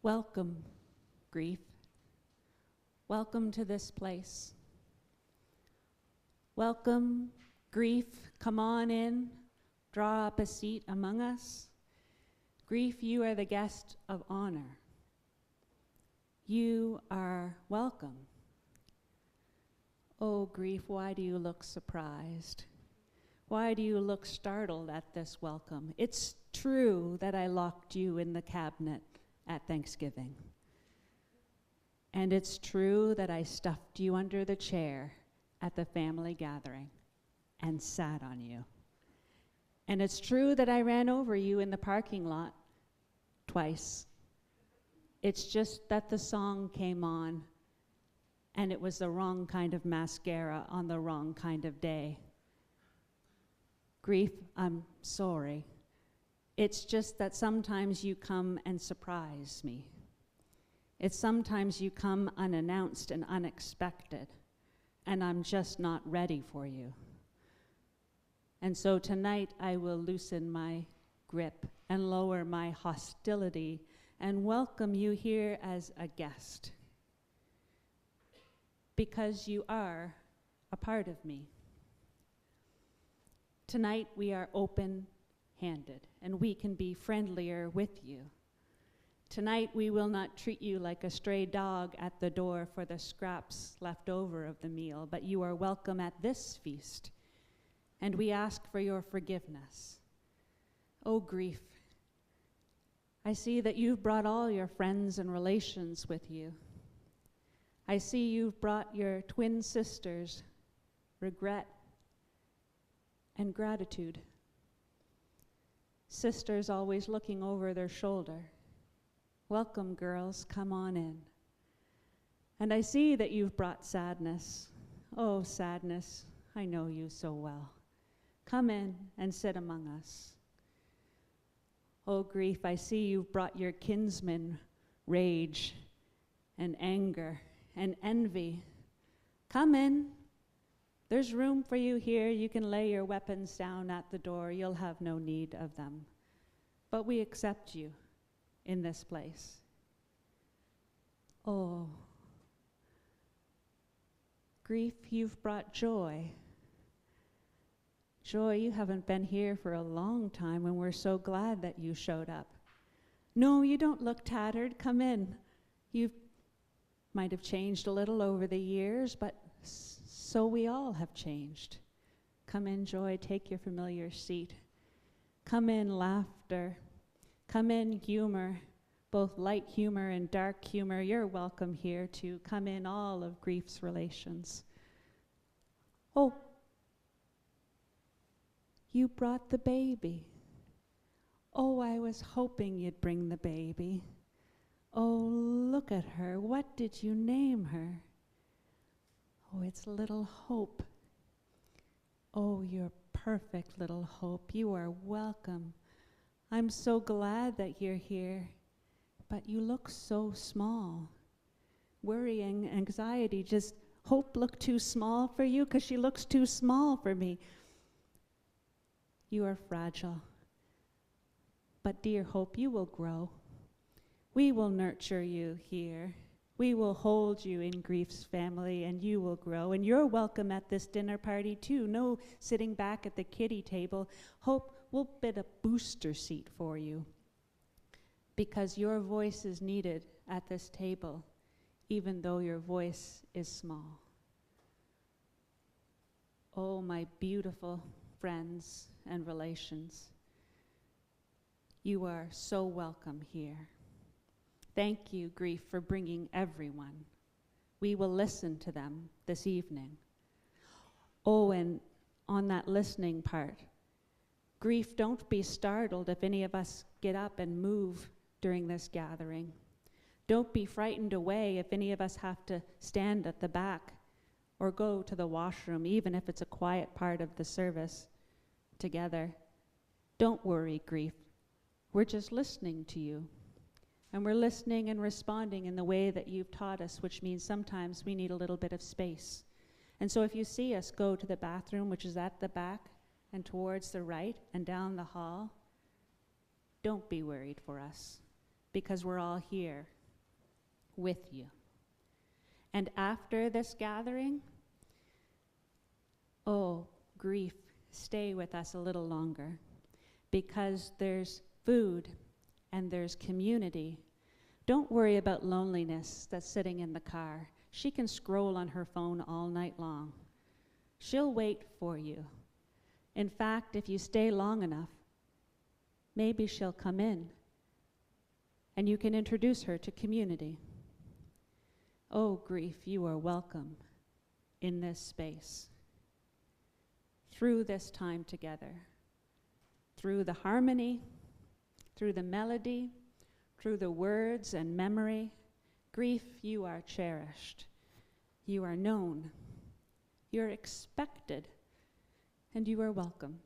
Welcome, grief. Welcome to this place. Welcome, grief. Come on in. Draw up a seat among us. Grief, you are the guest of honor. You are welcome. Oh, grief, why do you look surprised? Why do you look startled at this welcome? It's true that I locked you in the cabinet at Thanksgiving. And it's true that I stuffed you under the chair at the family gathering and sat on you. And it's true that I ran over you in the parking lot twice. It's just that the song came on and it was the wrong kind of mascara on the wrong kind of day. Grief, I'm sorry. It's just that sometimes you come and surprise me. It's sometimes you come unannounced and unexpected, and I'm just not ready for you. And so tonight I will loosen my grip and lower my hostility and welcome you here as a guest, because you are a part of me. Tonight we are open-handed, and we can be friendlier with you. Tonight we will not treat you like a stray dog at the door for the scraps left over of the meal, but you are welcome at this feast, and we ask for your forgiveness. Oh, grief, I see that you've brought all your friends and relations with you. I see you've brought your twin sisters, regret and gratitude. Sisters always looking over their shoulder. Welcome, girls, come on in. And I see that you've brought sadness. Oh, sadness, I know you so well. Come in and sit among us. Oh, grief, I see you've brought your kinsmen, rage and anger and envy. Come in. There's room for you here. You can lay your weapons down at the door. You'll have no need of them. But we accept you in this place. Oh, grief, you've brought joy. Joy, you haven't been here for a long time, and we're so glad that you showed up. No, you don't look tattered. Come in. You might have changed a little over the years, but so we all have changed. Come in, Joy, take your familiar seat. Come in, laughter. Come in, humor, both light humor and dark humor. You're welcome here to come in, all of grief's relations. Oh, you brought the baby. Oh, I was hoping you'd bring the baby. Oh, look at her. What did you name her? Oh, it's Little Hope. Oh, you're perfect, Little Hope. You are welcome. I'm so glad that you're here, but you look so small. Worrying, anxiety, just Hope look too small for you? Because she looks too small for me. You are fragile. But dear Hope, you will grow. We will nurture you here. We will hold you in grief's family, and you will grow. And you're welcome at this dinner party, too. No sitting back at the kiddie table. Hope, we'll bid a booster seat for you, because your voice is needed at this table, even though your voice is small. Oh, my beautiful friends and relations, you are so welcome here. Thank you, grief, for bringing everyone. We will listen to them this evening. Oh, and on that listening part, grief, don't be startled if any of us get up and move during this gathering. Don't be frightened away if any of us have to stand at the back or go to the washroom, even if it's a quiet part of the service together. Don't worry, grief. We're just listening to you. And we're listening and responding in the way that you've taught us, which means sometimes we need a little bit of space. And so if you see us go to the bathroom, which is at the back and towards the right and down the hall, don't be worried for us, because we're all here with you. And after this gathering, oh, grief, stay with us a little longer, because there's food and there's community. Don't worry about loneliness that's sitting in the car. She can scroll on her phone all night long. She'll wait for you. In fact, if you stay long enough, maybe she'll come in and you can introduce her to community. Oh, grief, you are welcome in this space. Through this time together, through the harmony, through the melody, through the words and memory, grief, you are cherished. You are known. You're expected, and you are welcome.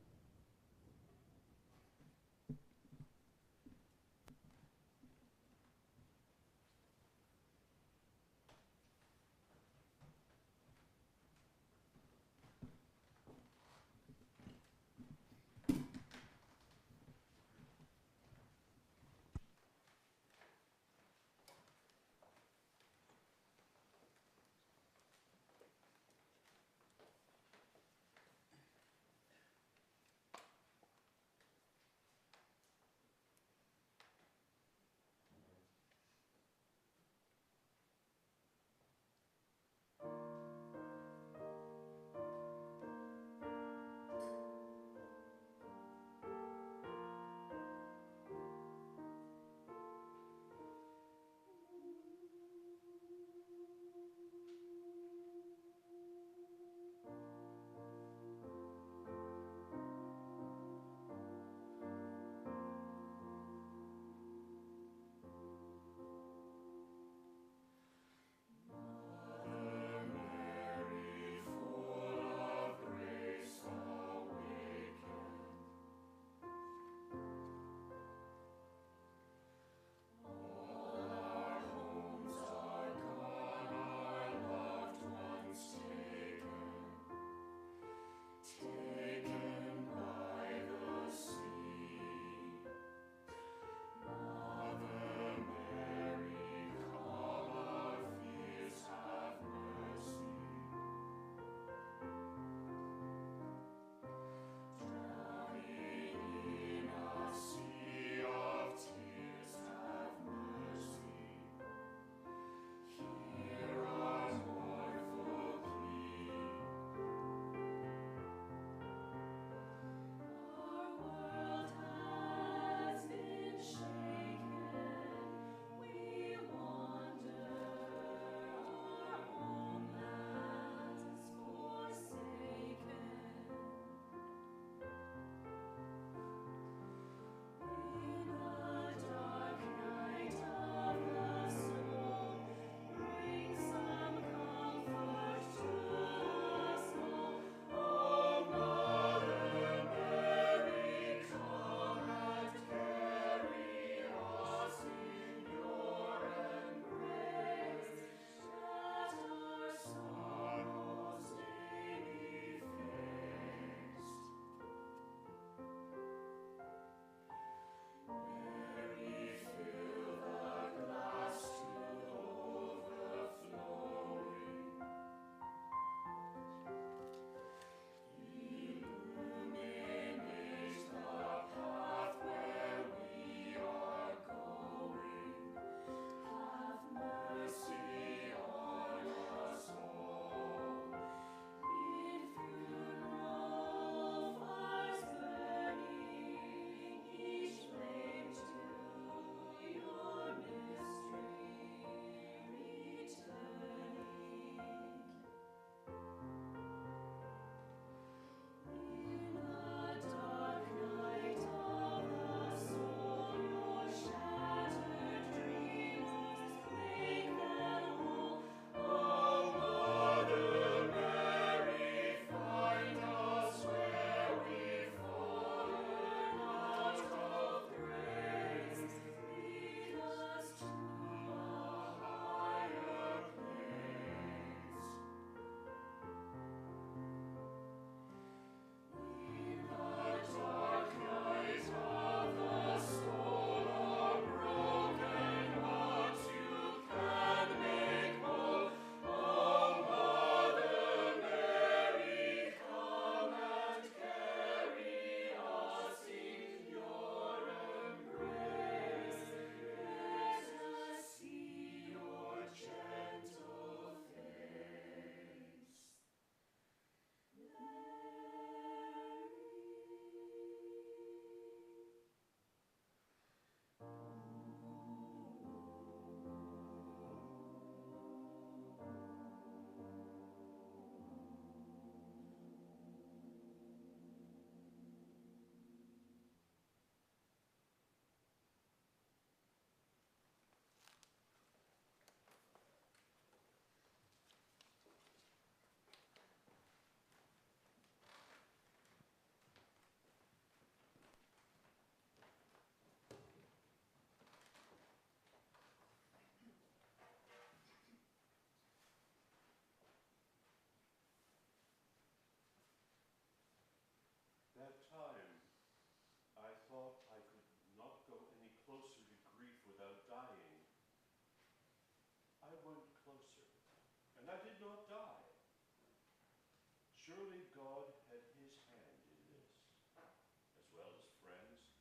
Surely God had his hand in this, as well as friends.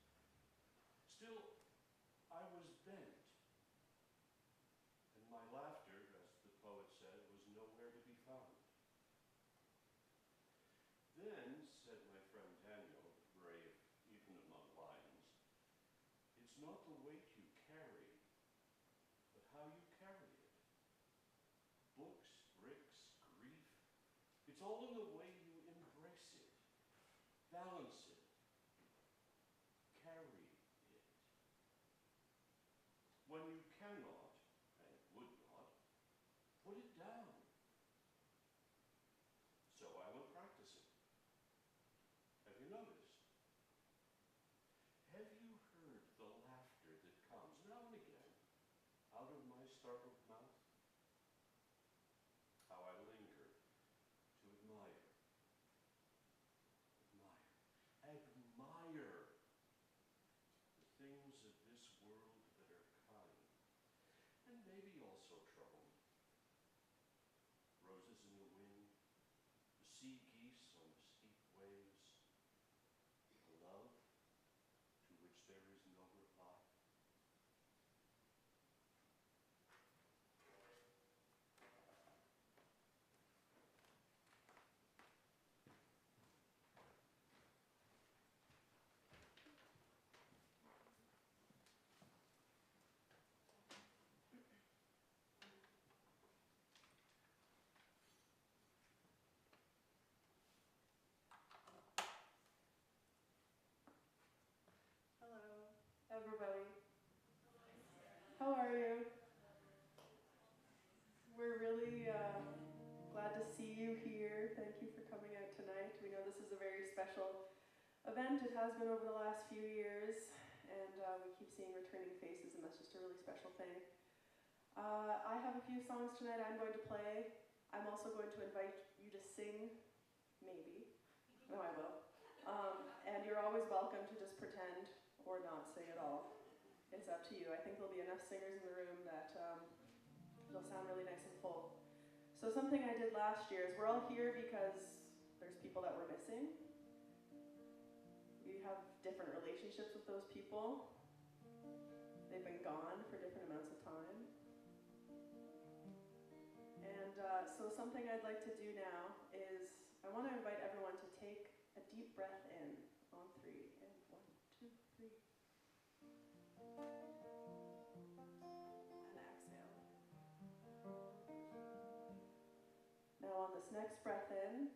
Still, I was bent, and my laughter, as the poet said, was nowhere to be found. Then, said my friend Daniel, brave even among lions, it's not the weight you carry, but how you carry it. Books, bricks, grief, it's all in the way you embrace it, balance it, carry it. When you cannot, and would not, put it down. So I will practice it. Have you noticed? Have you heard the laughter that comes now and again out of my startled mouth? How I linger to admire, admire the things of this world that are kind, and maybe also troubled. Roses in the wind, the sea geese on the steep waves, a love to which there is no reply. Hello, everybody. How are you? We're really glad to see you here. Thank you for coming out tonight. We know this is a very special event. It has been over the last few years, and we keep seeing returning faces, and that's just a really special thing. I have a few songs tonight I'm going to play. I'm also going to invite you to sing, maybe. No, I will. And you're always welcome to just pretend or not sing at all. It's up to you. I think there'll be enough singers in the room that it'll sound really nice and full. So something I did last year is we're all here because there's people that we're missing. We have different relationships with those people. They've been gone for different amounts of time. And so something I'd like to do now is I want to invite everyone to take a deep breath in on 3. And 1, 2, 3. And exhale. Now on this next breath in,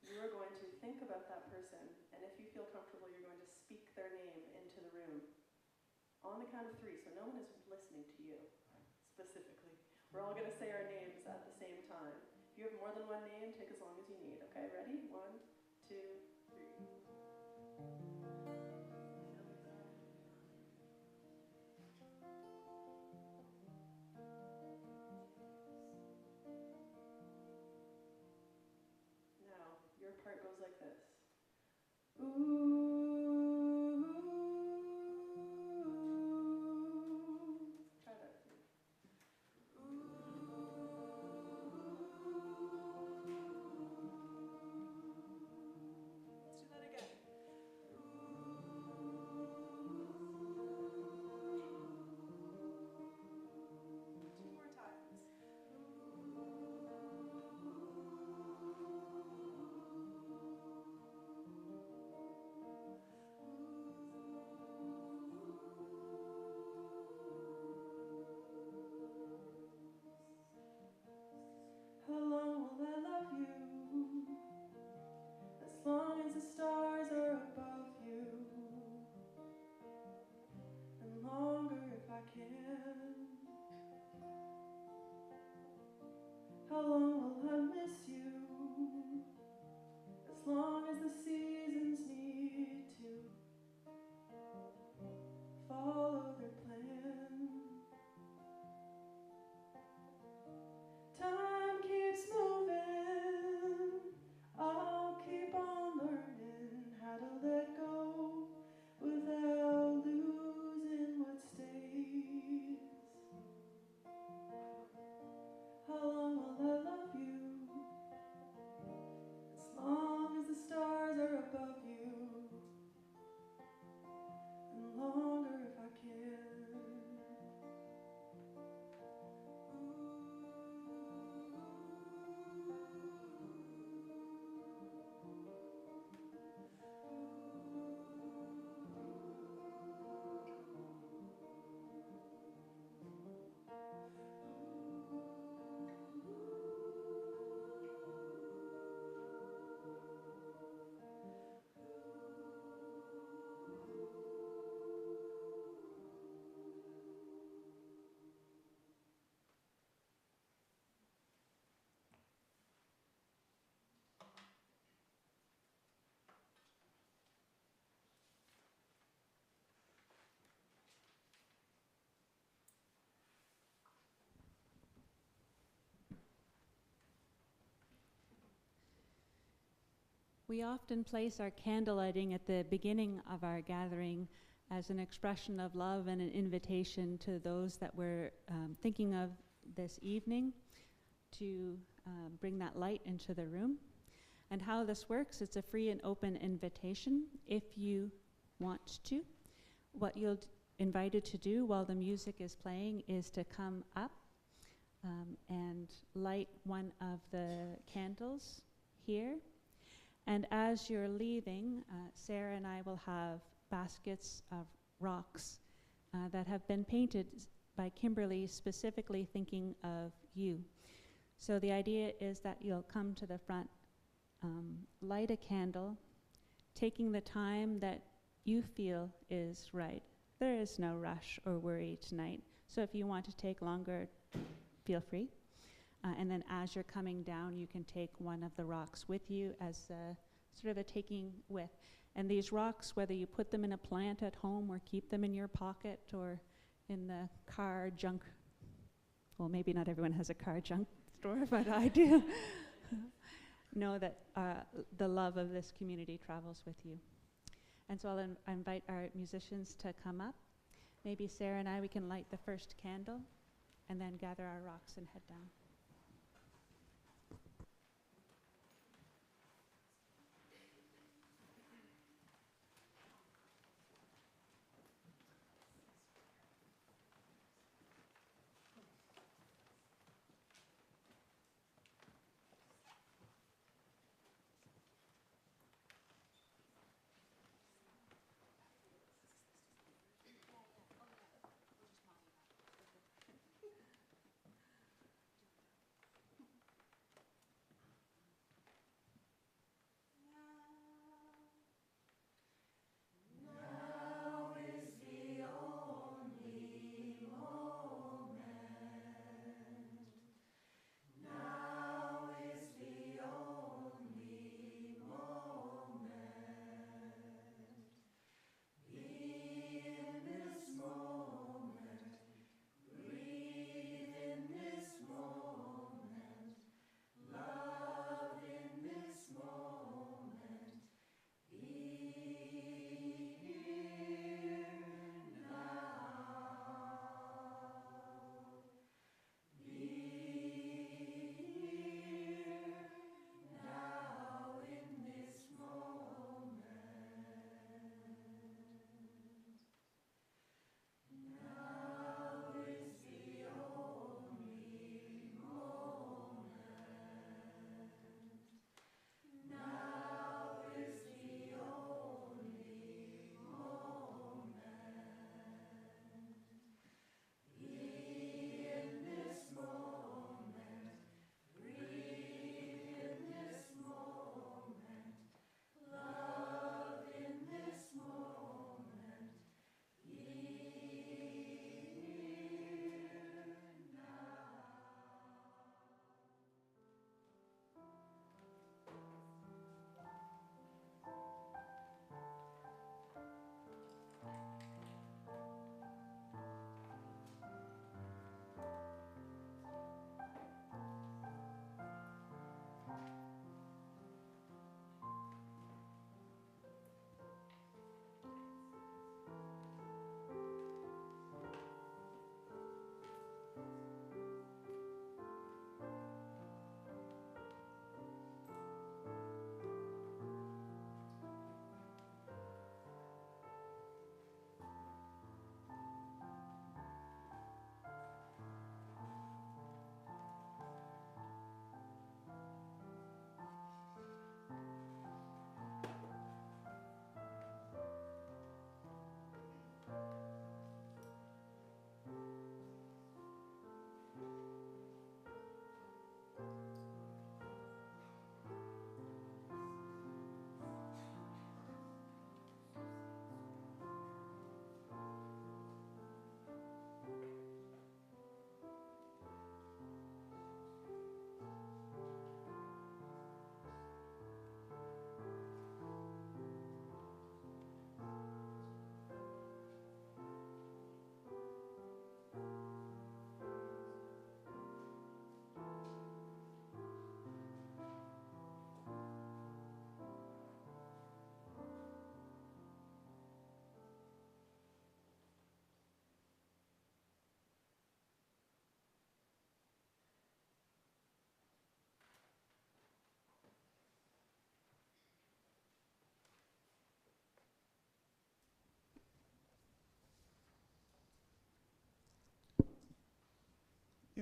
you are going to think about that person, and if you feel comfortable, you're going to speak their name into the room. On the count of 3, so no one is listening to you, specifically. We're all going to say our names at the same time. If you have more than one name, take as long as you need. Okay, ready? 1, 2, 3. Now, your part goes like this. Ooh. Try that. Let's do that again. 2 more times. How long will I love you? As long as the stars are above you. And longer if I can. How long will I miss you? As long as the seasons need to follow their plan. Time keeps moving. I'll keep on learning how to let go without losing what stays. How long will I love you? We often place our candle lighting at the beginning of our gathering as an expression of love and an invitation to those that we're thinking of this evening to bring that light into the room. And how this works, it's a free and open invitation if you want to. What you're invited to do while the music is playing is to come up and light one of the candles here. And as you're leaving, Sarah and I will have baskets of rocks that have been painted by Kimberly, specifically thinking of you. So the idea is that you'll come to the front, light a candle, taking the time that you feel is right. There is no rush or worry tonight. So if you want to take longer, feel free. And then as you're coming down, you can take one of the rocks with you as sort of a taking with. And these rocks, whether you put them in a plant at home or keep them in your pocket or in the car junk, well, maybe not everyone has a car junk store, but I do. Know that the love of this community travels with you. And so I'll invite our musicians to come up. Maybe Sarah and I, we can light the first candle and then gather our rocks and head down.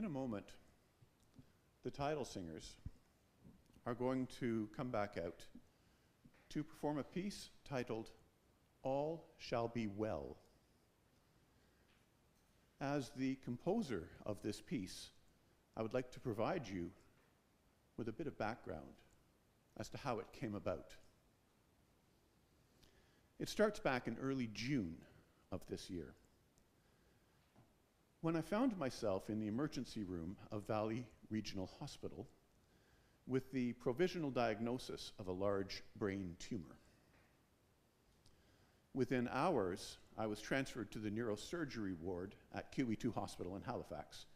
In a moment, the title singers are going to come back out to perform a piece titled All Shall Be Well. As the composer of this piece, I would like to provide you with a bit of background as to how it came about. It starts back in early June of this year, when I found myself in the emergency room of Valley Regional Hospital with the provisional diagnosis of a large brain tumor. Within hours, I was transferred to the neurosurgery ward at QE2 Hospital in Halifax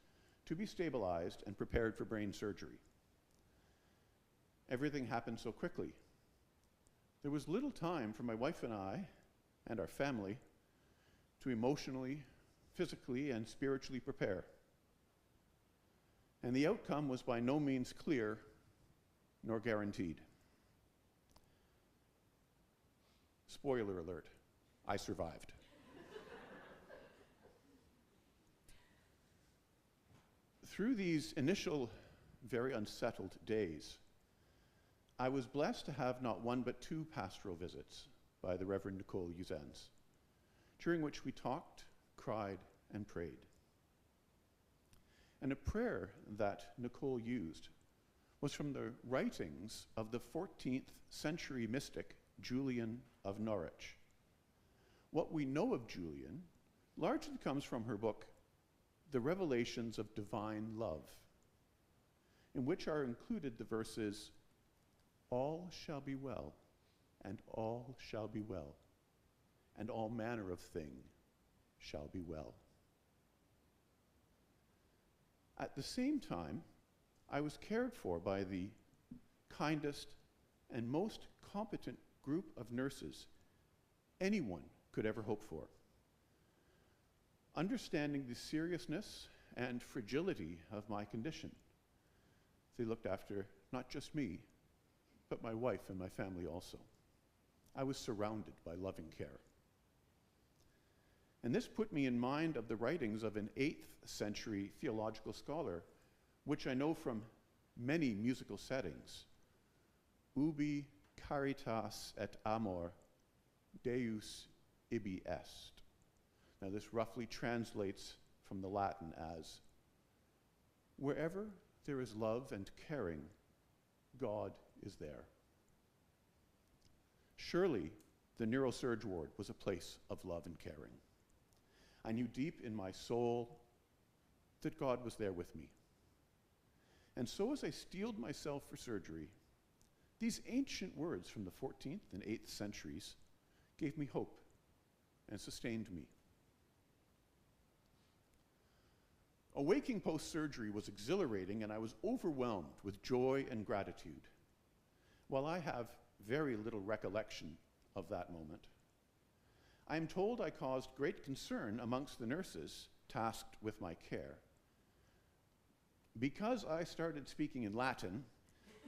to be stabilized and prepared for brain surgery. Everything happened so quickly. There was little time for my wife and I and our family to emotionally, physically, and spiritually prepare. And the outcome was by no means clear nor guaranteed. Spoiler alert, I survived. Through these initial, very unsettled days, I was blessed to have not one but two pastoral visits by the Reverend Nicole Uzans, during which we talked, cried, and prayed. And a prayer that Nicole used was from the writings of the 14th century mystic Julian of Norwich. What we know of Julian largely comes from her book, The Revelations of Divine Love, in which are included the verses, all shall be well, and all shall be well, and all manner of thing shall be well. At the same time, I was cared for by the kindest and most competent group of nurses anyone could ever hope for. Understanding the seriousness and fragility of my condition, they looked after not just me, but my wife and my family also. I was surrounded by loving care. And this put me in mind of the writings of an 8th century theological scholar, which I know from many musical settings. Ubi caritas et amor Deus ibi est. Now this roughly translates from the Latin as, wherever there is love and caring, God is there. Surely the neurosurge ward was a place of love and caring. I knew deep in my soul that God was there with me. And so as I steeled myself for surgery, these ancient words from the 14th and 8th centuries gave me hope and sustained me. Awaking post-surgery was exhilarating, and I was overwhelmed with joy and gratitude. While I have very little recollection of that moment, I am told I caused great concern amongst the nurses tasked with my care, because I started speaking in Latin,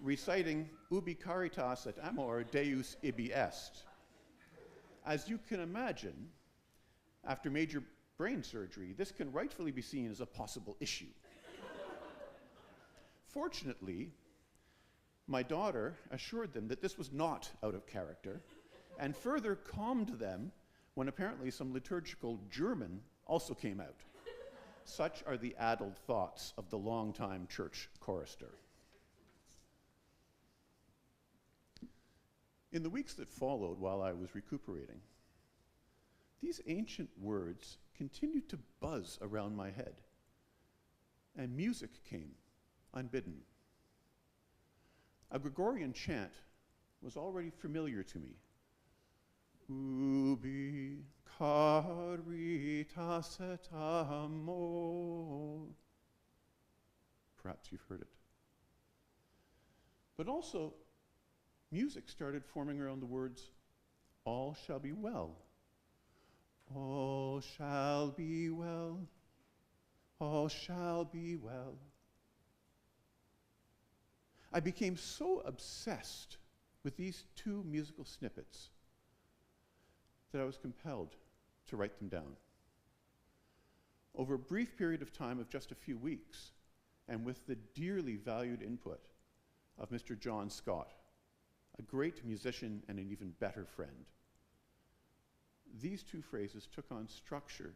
reciting Ubi caritas et amor Deus ibi est. As you can imagine, after major brain surgery, this can rightfully be seen as a possible issue. Fortunately, my daughter assured them that this was not out of character, and further calmed them when apparently some liturgical German also came out. Such are the addled thoughts of the longtime church chorister. In the weeks that followed while I was recuperating, these ancient words continued to buzz around my head, and music came unbidden. A Gregorian chant was already familiar to me. Ubi caritas et amor. Perhaps you've heard it. But also, music started forming around the words, all shall be well. All shall be well. All shall be well. I became so obsessed with these two musical snippets that I was compelled to write them down. Over a brief period of time of just a few weeks, and with the dearly valued input of Mr. John Scott, a great musician and an even better friend. These two phrases took on structure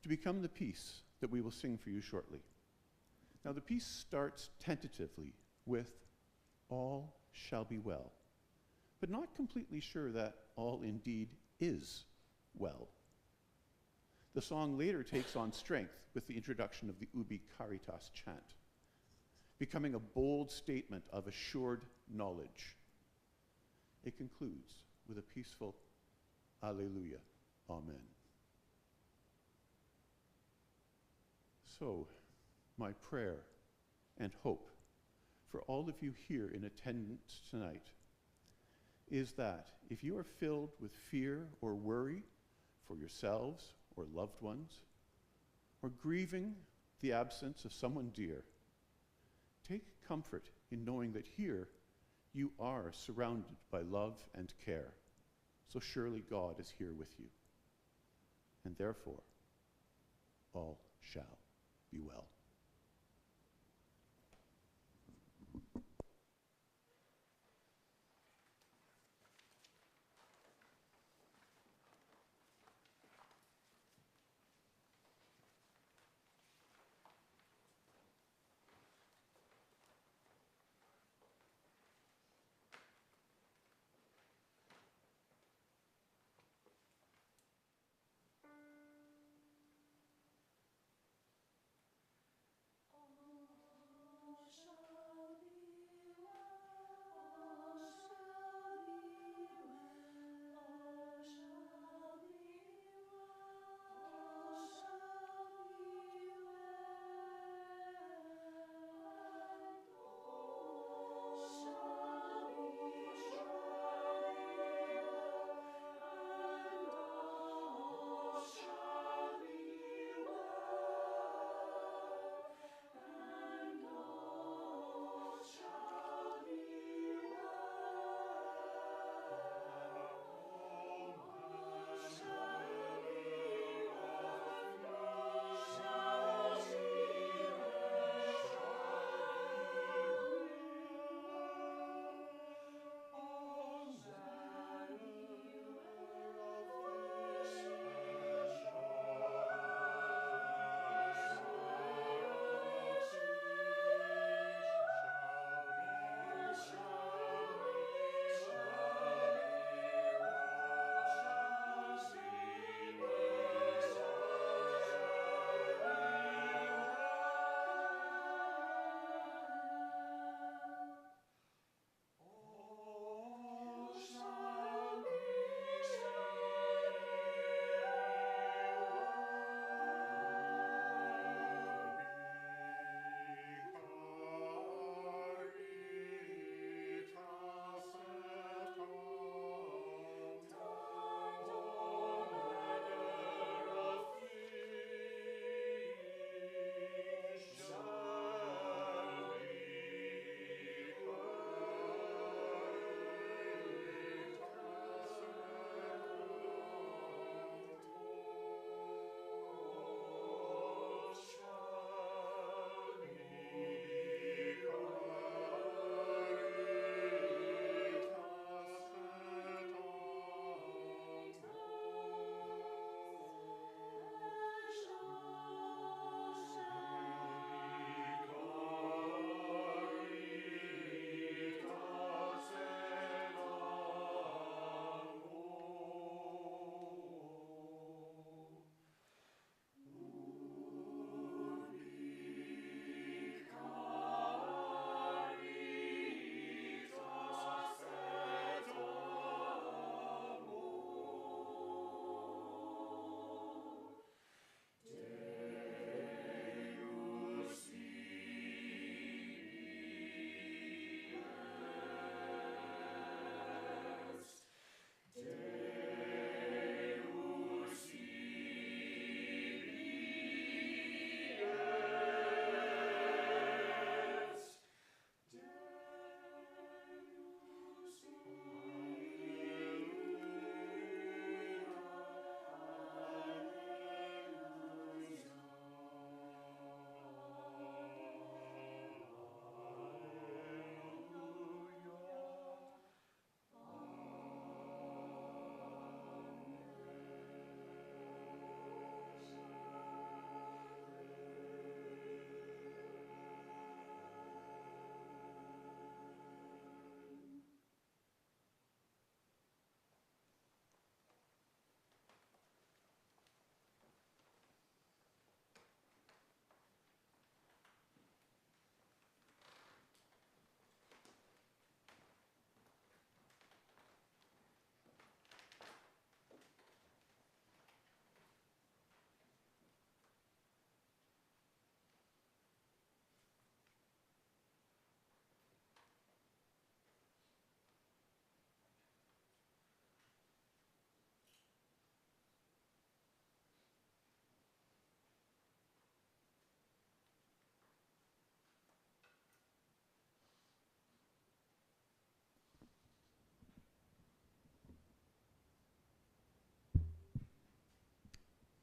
to become the piece that we will sing for you shortly. Now, the piece starts tentatively with "All shall be well," but not completely sure that all indeed is well. The song later takes on strength with the introduction of the Ubi Caritas chant, becoming a bold statement of assured knowledge. It concludes with a peaceful Alleluia, Amen. So, my prayer and hope for all of you here in attendance tonight is that if you are filled with fear or worry for yourselves or loved ones, or grieving the absence of someone dear, take comfort in knowing that here you are surrounded by love and care. So surely God is here with you. And therefore, all shall be well.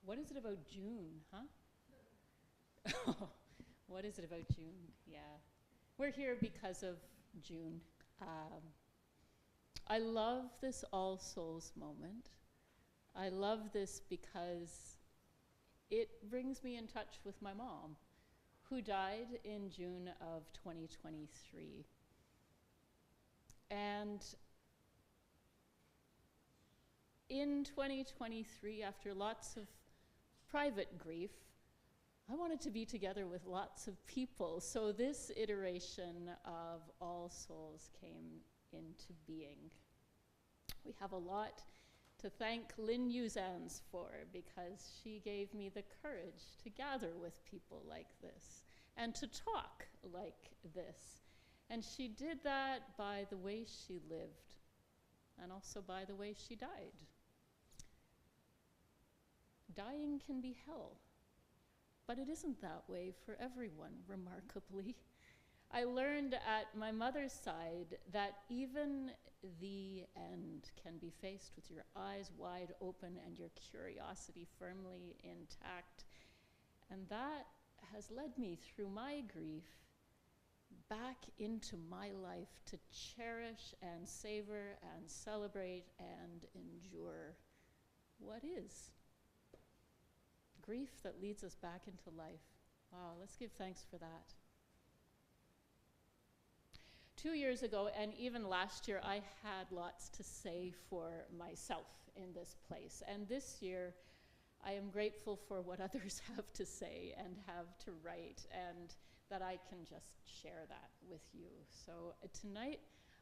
What is it about June, huh? What is it about June? Yeah. We're here because of June. I love this All Souls moment. I love this because it brings me in touch with my mom, who died in June of 2023. And in 2023, after lots of private grief, I wanted to be together with lots of people. So this iteration of All Souls came into being. We have a lot to thank Lynn Uzans for, because she gave me the courage to gather with people like this and to talk like this. And she did that by the way she lived and also by the way she died. Dying can be hell, but it isn't that way for everyone, remarkably. I learned at my mother's side that even the end can be faced with your eyes wide open and your curiosity firmly intact. And that has led me through my grief back into my life to cherish and savor and celebrate and endure what is. Grief that leads us back into life. Wow, let's give thanks for that. 2 years ago, and even last year, I had lots to say for myself in this place. And this year, I am grateful for what others have to say and have to write, and that I can just share that with you. So tonight,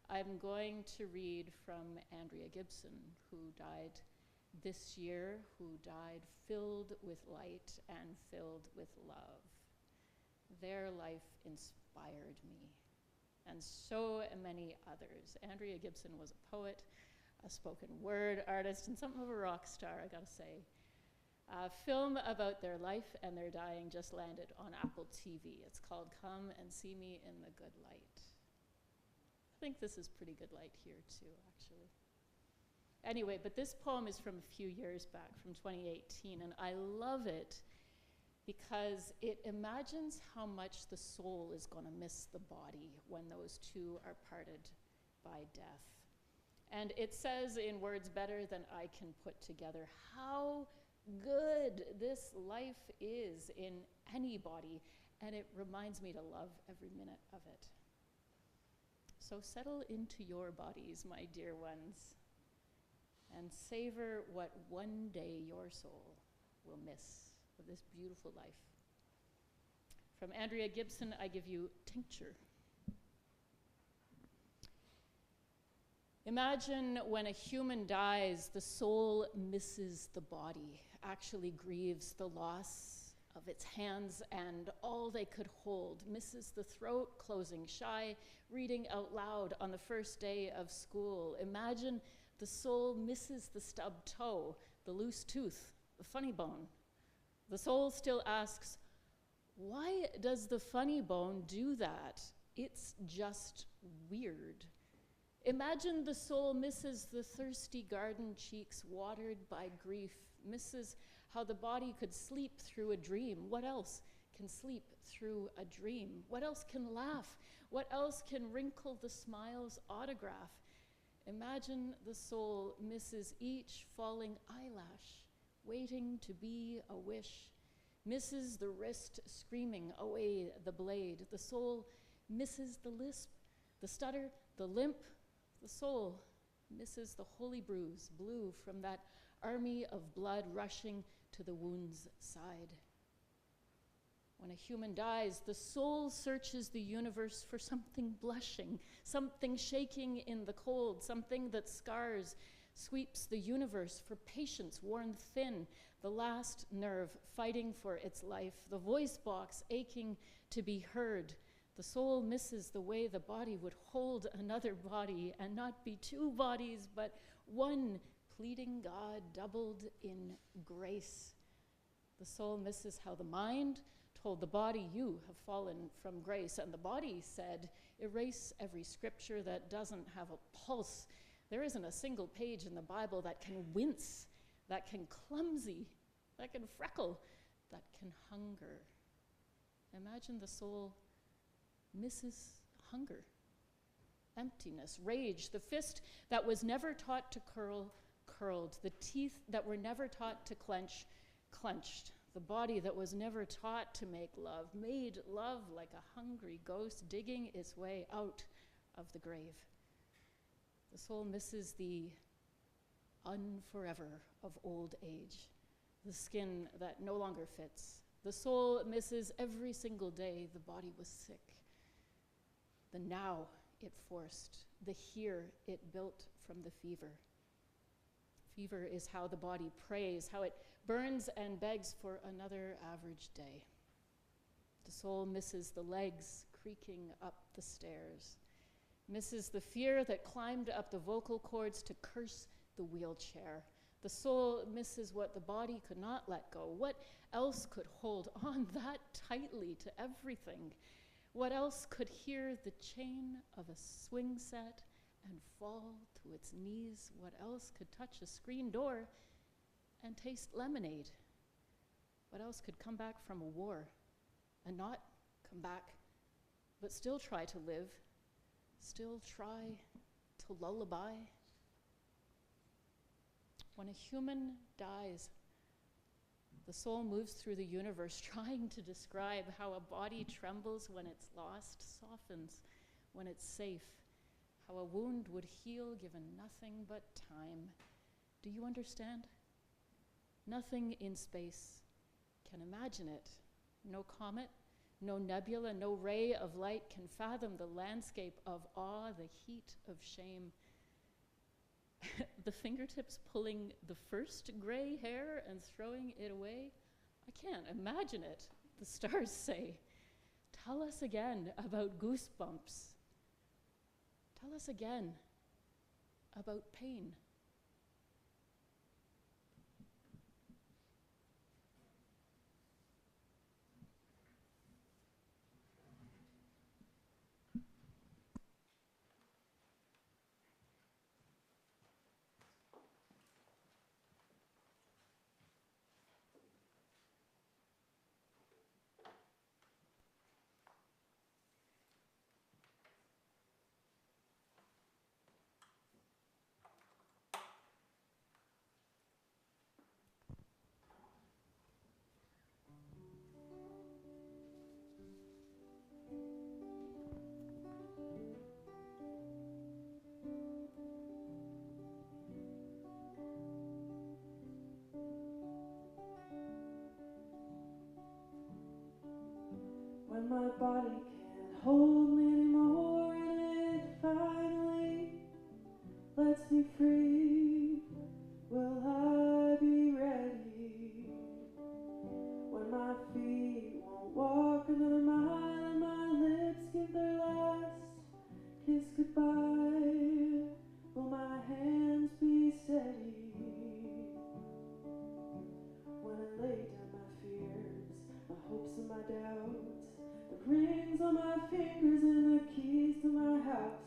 I'm going to read from Andrea Gibson, who died this year, who died filled with light and filled with love. Their life inspired me, and so many others. Andrea Gibson was a poet, a spoken word artist, and something of a rock star, I gotta say. A film about their life and their dying just landed on Apple TV. It's called Come and See Me in the Good Light. I think this is pretty good light here too, actually. Anyway, but this poem is from a few years back, from 2018, and I love it because it imagines how much the soul is going to miss the body when those two are parted by death. And it says in words better than I can put together how good this life is in any body, and it reminds me to love every minute of it. So settle into your bodies, my dear ones, and savor what one day your soul will miss of this beautiful life. From Andrea Gibson, I give you Tincture. Imagine when a human dies, the soul misses the body, actually grieves the loss of its hands and all they could hold, misses the throat closing shy, reading out loud on the first day of school. Imagine the soul misses the stubbed toe, the loose tooth, the funny bone. The soul still asks, why does the funny bone do that? It's just weird. Imagine the soul misses the thirsty garden cheeks watered by grief, misses how the body could sleep through a dream. What else can sleep through a dream? What else can laugh? What else can wrinkle the smile's autograph? Imagine the soul misses each falling eyelash, waiting to be a wish, misses the wrist screaming away the blade. The soul misses the lisp, the stutter, the limp. The soul misses the holy bruise, blue from that army of blood rushing to the wound's side. When a human dies, the soul searches the universe for something blushing, something shaking in the cold, something that scars, sweeps the universe for patience worn thin, the last nerve fighting for its life, the voice box aching to be heard. The soul misses the way the body would hold another body and not be two bodies, but one pleading God doubled in grace. The soul misses how the mind told the body, you have fallen from grace. And the body said, erase every scripture that doesn't have a pulse. There isn't a single page in the Bible that can wince, that can clumsy, that can freckle, that can hunger. Imagine the soul misses hunger, emptiness, rage, the fist that was never taught to curl, curled, the teeth that were never taught to clench, clenched, the body that was never taught to make love, made love like a hungry ghost digging its way out of the grave. The soul misses the unforever of old age, the skin that no longer fits. The soul misses every single day the body was sick, the now it forced, the here it built from the fever. Fever is how the body prays, how it burns and begs for another average day. The soul misses the legs creaking up the stairs, misses the fear that climbed up the vocal cords to curse the wheelchair. The soul misses what the body could not let go. What else could hold on that tightly to everything? What else could hear the chain of a swing set and fall to its knees? What else could touch a screen door and taste lemonade? What else could come back from a war and not come back, but still try to live, still try to lullaby? When a human dies, the soul moves through the universe trying to describe how a body trembles when it's lost, softens when it's safe, how a wound would heal given nothing but time. Do you understand? Nothing in space can imagine it. No comet, no nebula, no ray of light can fathom the landscape of awe, the heat of shame. The fingertips pulling the first gray hair and throwing it away? I can't imagine it, the stars say. Tell us again about goosebumps. Tell us again about pain. When my body can't hold me anymore and it finally lets me free, will I be ready? When my feet won't walk another mile and my lips give their last kiss goodbye, will my hands be steady? When I lay down my fears, my hopes and my doubts, the rings on my fingers and the keys to my house,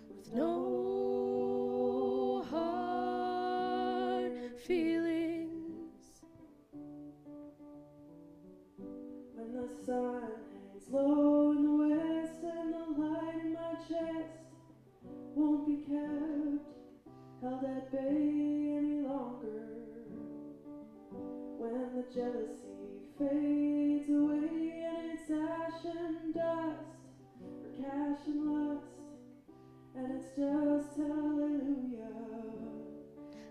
with no hard feelings. When the sun hangs low in the west and the light in my chest won't be kept held at bay any longer. When the jealousy fades away and it's ash and dust for cash and lust, and it's just hallelujah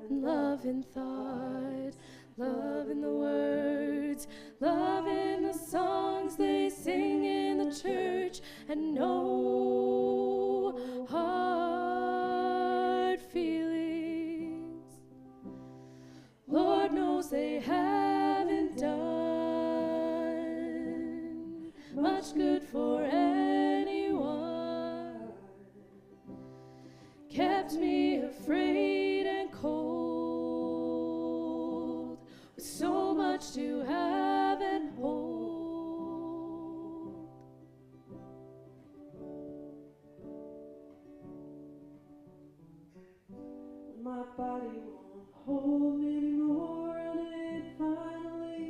and love in thought, love in the words, love in the songs they sing in the church, and no hard feelings. Lord knows they haven't done much good for anyone, kept me afraid and cold, with so much to have and hold. When my body won't hold me anymore and it finally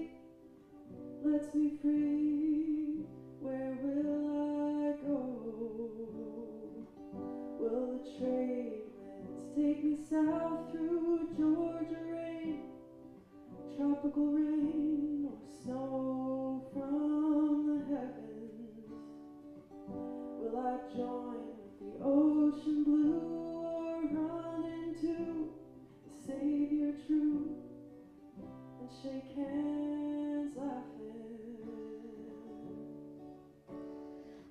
sets me free, where will I go? Will the trade winds take me south through Georgia rain, tropical rain, or snow from the heavens? Will I join with the ocean blue, or run into the Savior true and shake hands laughing,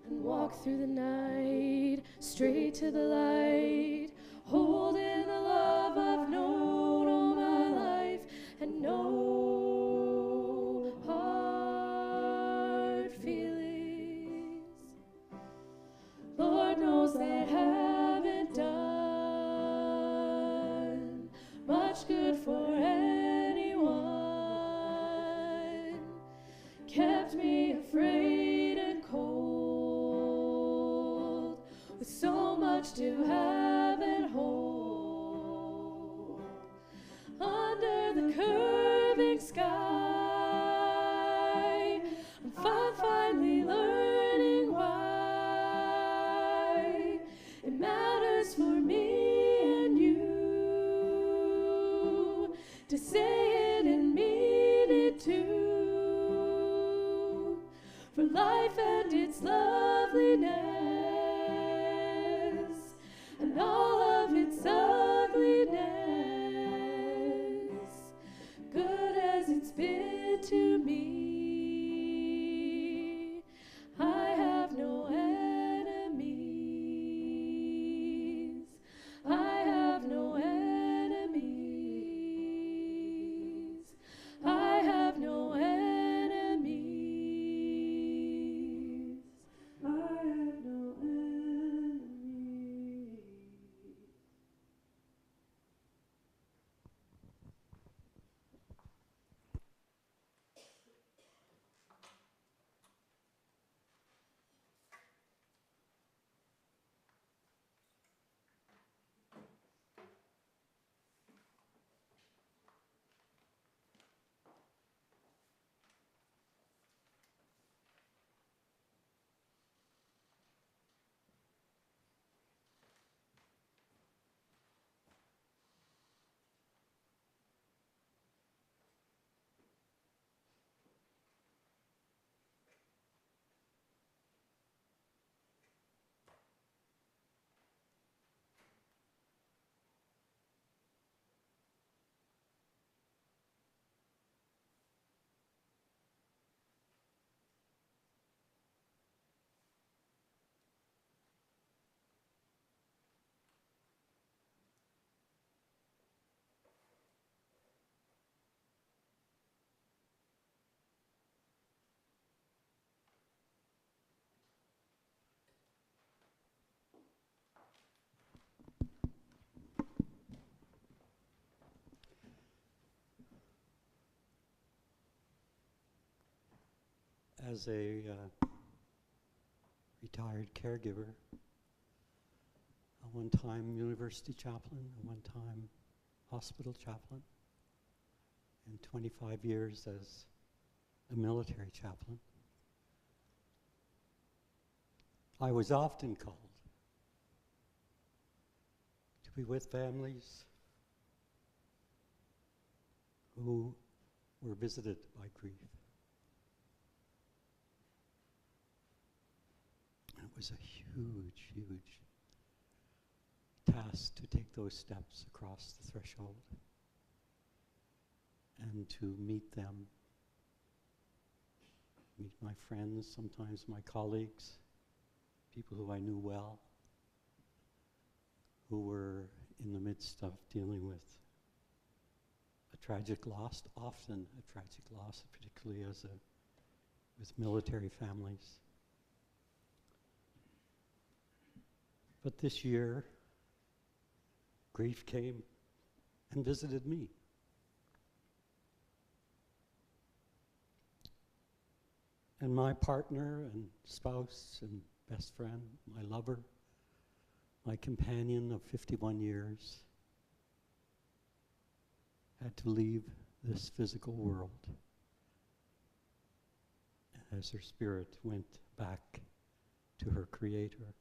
and walk through the night straight to the light, holding the love I've known all my life, and no hard feelings. Lord knows they haven't done much good for anyone, kept me afraid and cold, with so much to have and hold. Under the curving sky, I'm finally learning why it matters for me and you to say it and mean it too, for life and its loveliness and all of its ugliness, good as it's been to me. I have no enemies. I have no enemies. I have no enemies. I have no enemies. As a retired caregiver, a one-time university chaplain, a one-time hospital chaplain, and 25 years as a military chaplain, I was often called to be with families who were visited by grief. It was a huge, huge task to take those steps across the threshold and to meet them, meet my friends, sometimes my colleagues, people who I knew well, who were in the midst of dealing with a tragic loss, often a tragic loss, particularly with military families. But this year, grief came and visited me. And my partner and spouse and best friend, my lover, my companion of 51 years, had to leave this physical world. as her spirit went back to her Creator.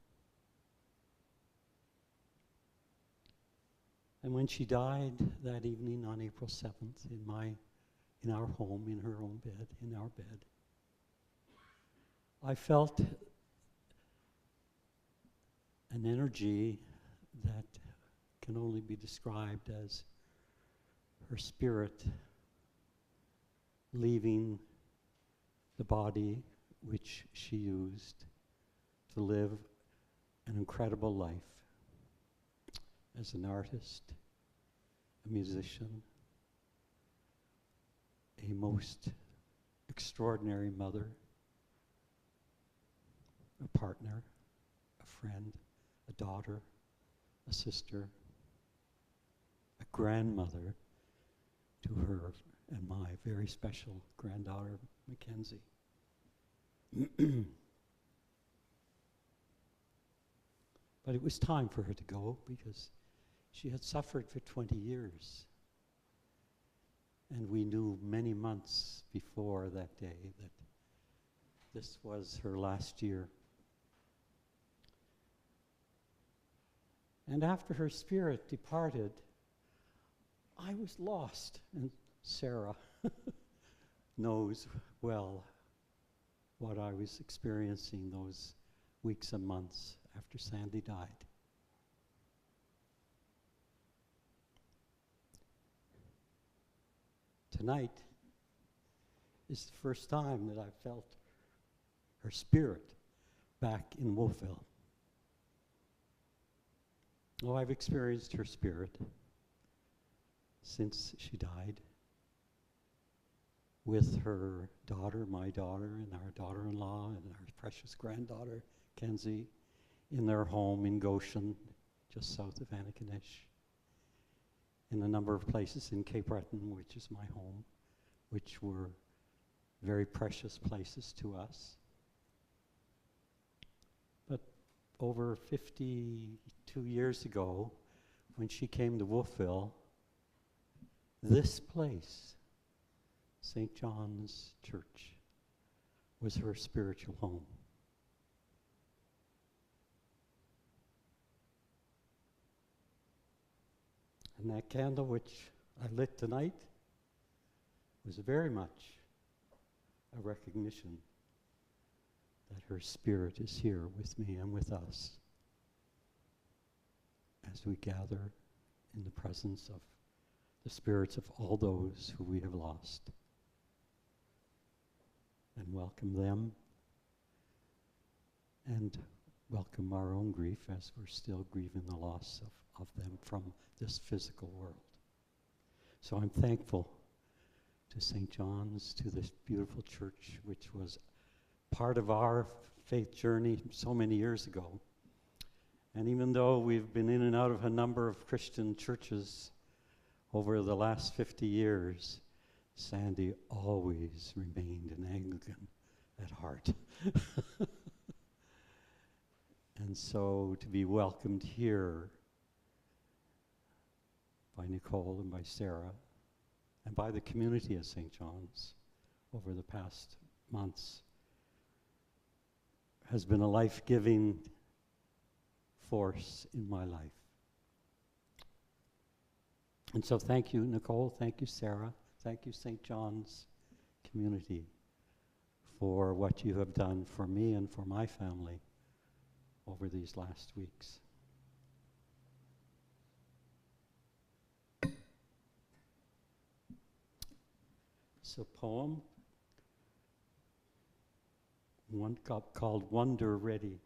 And when she died that evening on April 7th in our home, in her own bed, in our bed, I felt an energy that can only be described as her spirit leaving the body which she used to live an incredible life as an artist, a musician, a most extraordinary mother, a partner, a friend, a daughter, a sister, a grandmother to her and my very special granddaughter, Mackenzie. But it was time for her to go because she had suffered for 20 years. And we knew many months before that day that this was her last year. And after her spirit departed, I was lost. And Sarah knows well what I was experiencing those weeks and months after Sandy died. Tonight is the first time that I felt her spirit back in Wolfville. Oh, I've experienced her spirit since she died with her daughter, my daughter, and our daughter-in-law, and our precious granddaughter, Kenzie, in their home in Goshen, just south of Antigonish, in a number of places in Cape Breton, which is my home, which were very precious places to us. But over 52 years ago, when she came to Wolfville, this place, St. John's Church, was her spiritual home. And that candle which I lit tonight was very much a recognition that her spirit is here with me and with us as we gather in the presence of the spirits of all those who we have lost, and welcome them and welcome our own grief as we're still grieving the loss of them from this physical world. So I'm thankful to St. John's, to this beautiful church, which was part of our faith journey so many years ago. And even though we've been in and out of a number of Christian churches over the last 50 years, Sandy always remained an Anglican at heart. And so to be welcomed here by Nicole and by Sarah and by the community of St. John's over the past months has been a life-giving force in my life. And so thank you, Nicole, thank you, Sarah, thank you, St. John's community, for what you have done for me and for my family over these last weeks. It's a poem, one called WonderReady.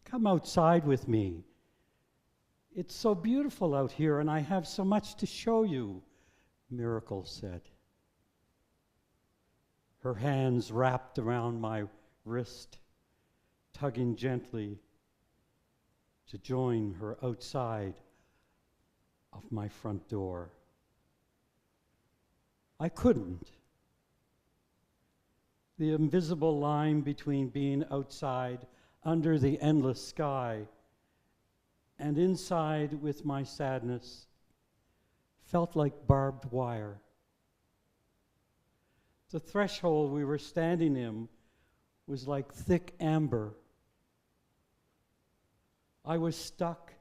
Come outside with me. It's so beautiful out here, and I have so much to show you, Miracle said. Her hands wrapped around my wrist, tugging gently to join her outside of my front door. I couldn't. The invisible line between being outside under the endless sky and inside with my sadness felt like barbed wire. The threshold we were standing in was like thick amber. I was stuck.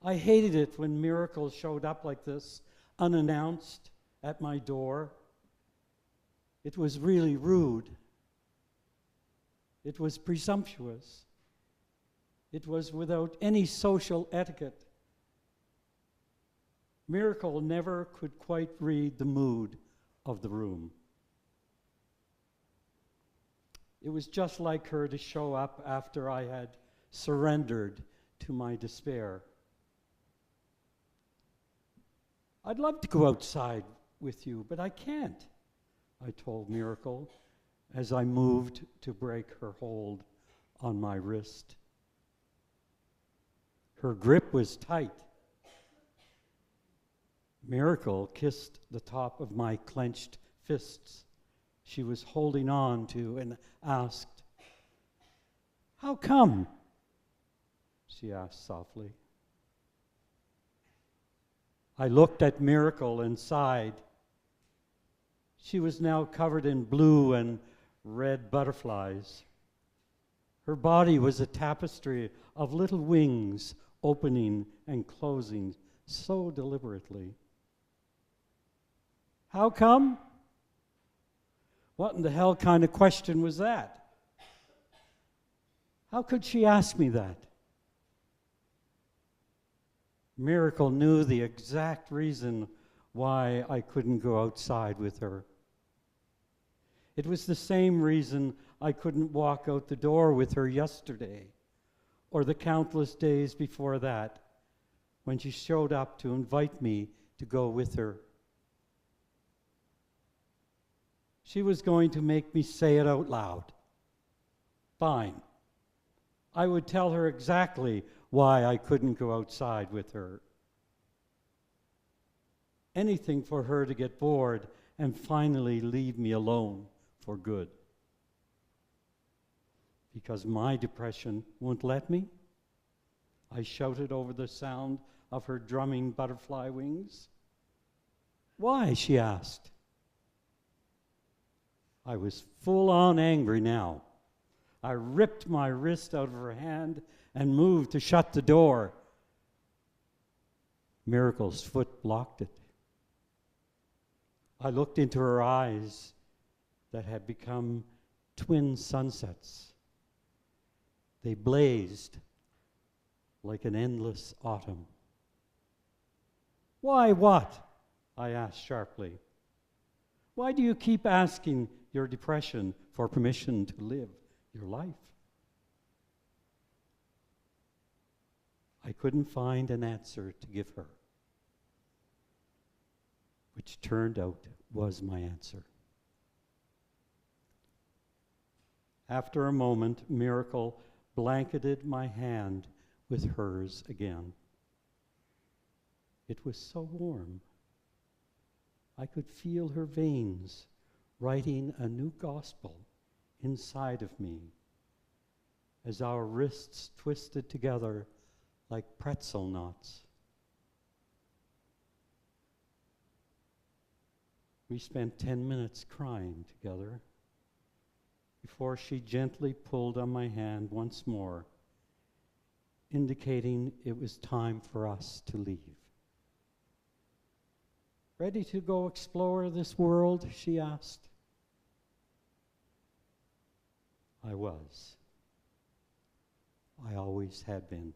I hated it when miracles showed up like this, unannounced, at my door. It was really rude. It was presumptuous. It was without any social etiquette. Miracle never could quite read the mood of the room. It was just like her to show up after I had surrendered to my despair. I'd love to go outside with you, but I can't, I told Miracle as I moved to break her hold on my wrist. Her grip was tight. Miracle kissed the top of my clenched fists she was holding on to and asked, "How come?" she asked softly. I looked at Miracle and sighed. She was now covered in blue and red butterflies. Her body was a tapestry of little wings opening and closing so deliberately. How come? What in the hell kind of question was that? How could she ask me that? Miracle knew the exact reason why I couldn't go outside with her. It was the same reason I couldn't walk out the door with her yesterday, or the countless days before that, when she showed up to invite me to go with her. She was going to make me say it out loud. Fine. I would tell her exactly why I couldn't go outside with her. Anything for her to get bored and finally leave me alone for good. Because my depression won't let me? I shouted over the sound of her drumming butterfly wings. Why? She asked. I was full on angry now. I ripped my wrist out of her hand and moved to shut the door. Miracle's foot blocked it. I looked into her eyes that had become twin sunsets. They blazed like an endless autumn. Why what? I asked sharply. Why do you keep asking your depression for permission to live your life? I couldn't find an answer to give her, which turned out was my answer. After a moment, Miracle blanketed my hand with hers again. It was so warm. I could feel her veins writing a new gospel inside of me as our wrists twisted together like pretzel knots. We spent 10 minutes crying together before she gently pulled on my hand once more, indicating it was time for us to leave. Ready to go explore this world? She asked. I was. I always had been.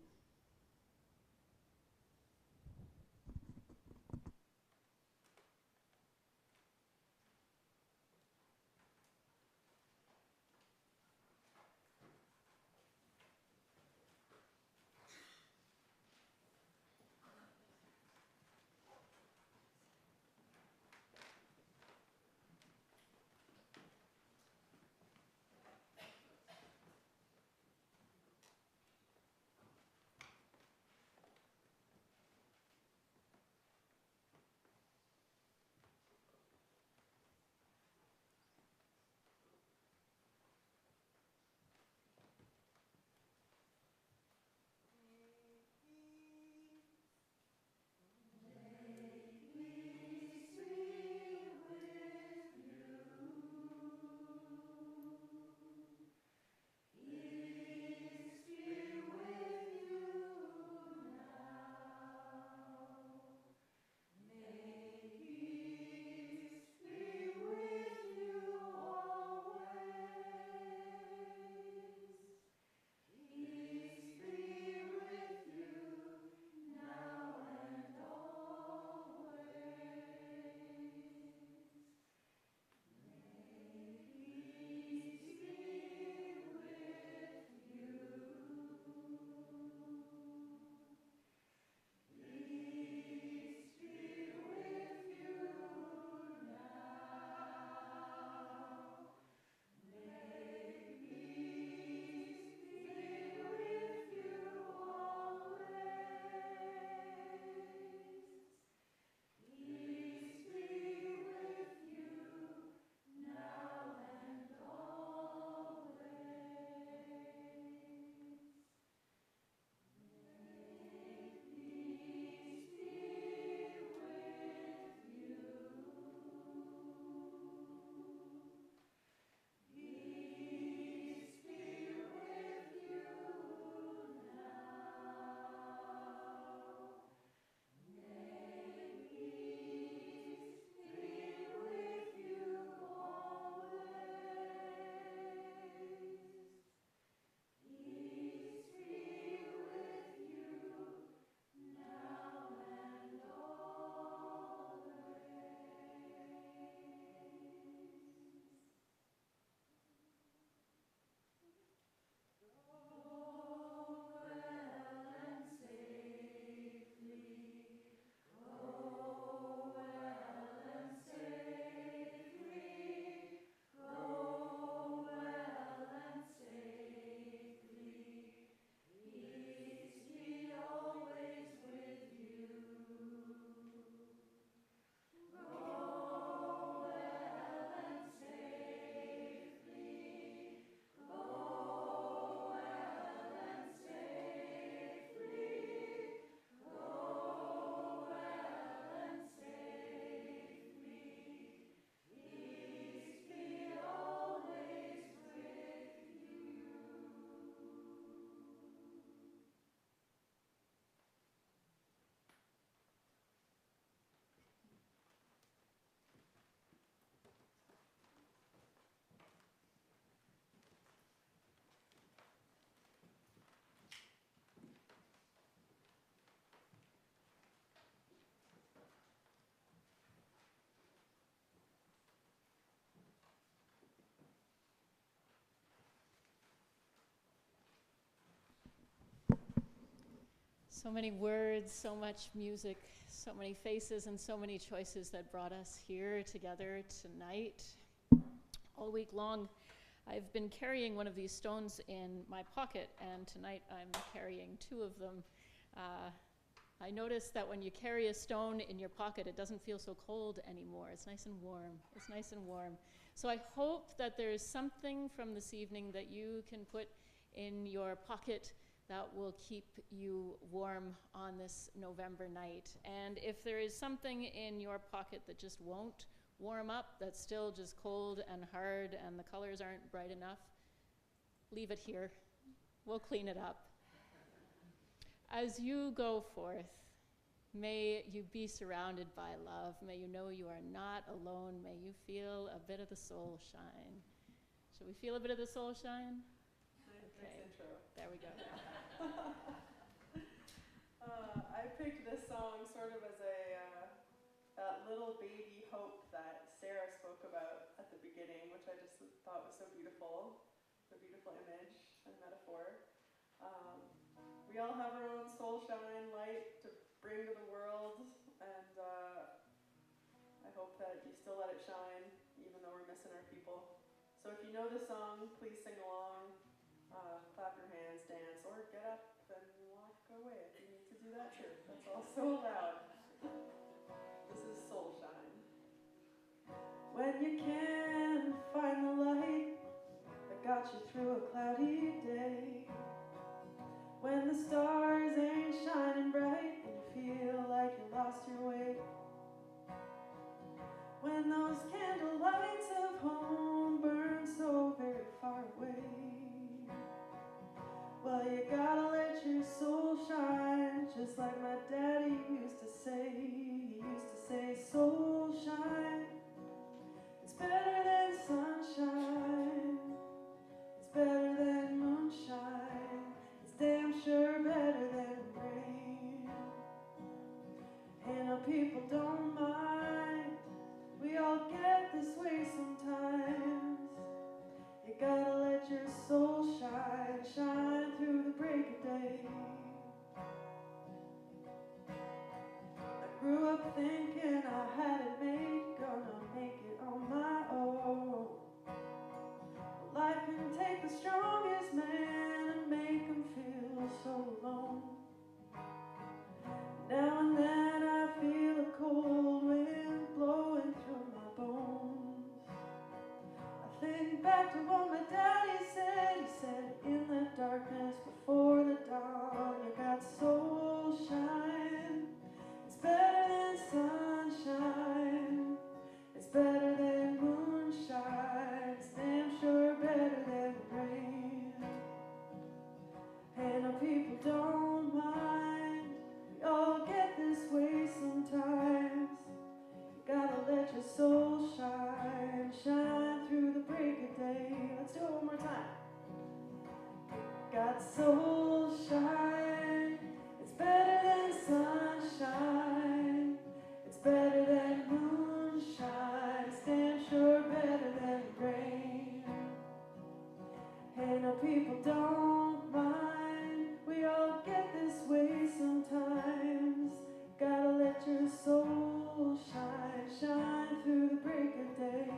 So many words, so much music, so many faces, and so many choices that brought us here together tonight. All week long, I've been carrying one of these stones in my pocket, and tonight I'm carrying two of them. I noticed that when you carry a stone in your pocket, it doesn't feel so cold anymore. It's nice and warm. It's nice and warm. So I hope that there is something from this evening that you can put in your pocket that will keep you warm on this November night. And if there is something in your pocket that just won't warm up, that's still just cold and hard and the colors aren't bright enough, leave it here. We'll clean it up. As you go forth, may you be surrounded by love. May you know you are not alone. May you feel a bit of the soul shine. Should we feel a bit of the soul shine? Nice intro. There we go. I picked this song sort of as that little baby hope that Sarah spoke about at the beginning, which I just thought was so beautiful. It's a beautiful image and metaphor. We all have our own soul shine light to bring to the world, and I hope that you still let it shine, even though we're missing our people. So if you know the song, please sing along, clap your hands, dance, or get up and walk away if you need to do that too. That's also allowed. This is Soulshine. When you can't find the light that got you through a cloudy day, when the stars ain't shining bright and you feel like you lost your way, when those candle lights of home burn so very far away, well, you gotta let your soul shine, just like my daddy used to say. He used to say, soul shine, it's better than sunshine, it's better than moonshine, it's damn sure better than rain. And no, people don't mind, we all get this way sometimes. You gotta let your soul shine, shine through the break of day. I grew up thinking I had it made, gonna make it on my own. Life can take the strongest man and make him feel so alone. Now and then I feel a cold wind blowing through my bones. I think back to what my daddy said. He said, in the darkness before the dawn, you got soul shine. It's better than sunshine, it's better than moonshine, it's damn sure better than rain. And no, people don't mind, we all get this way sometimes. You gotta let your soul shine, shine through the break of day. Let's do it one more time. Got soul shine, it's better than sunshine, it's better than moonshine, it's damn sure better than rain. Hey, no, people don't mind, we all get this way sometimes. Gotta let your soul shine, shine through the break of day.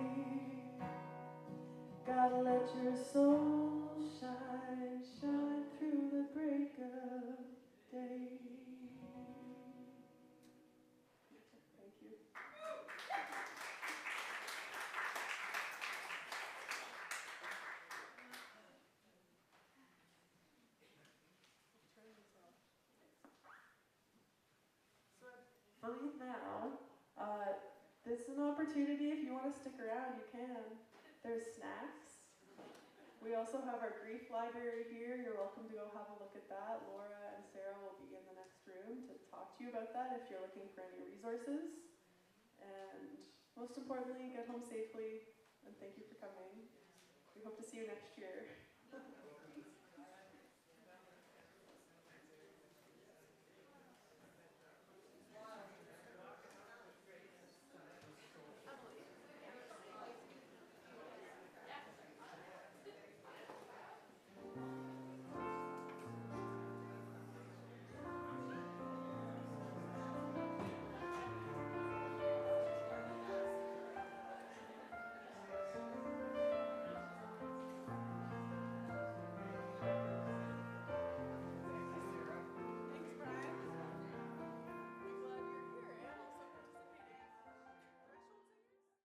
Gotta let your soul shine, shine through the break of day. Thank you. So I believe now, this is an opportunity. If you want to stick around, you can. There's snacks. We also have our grief library here. You're welcome to go have a look at that. Laura and Sarah will be in the next room to talk to you about that if you're looking for any resources. And most importantly, get home safely, and thank you for coming. We hope to see you next year.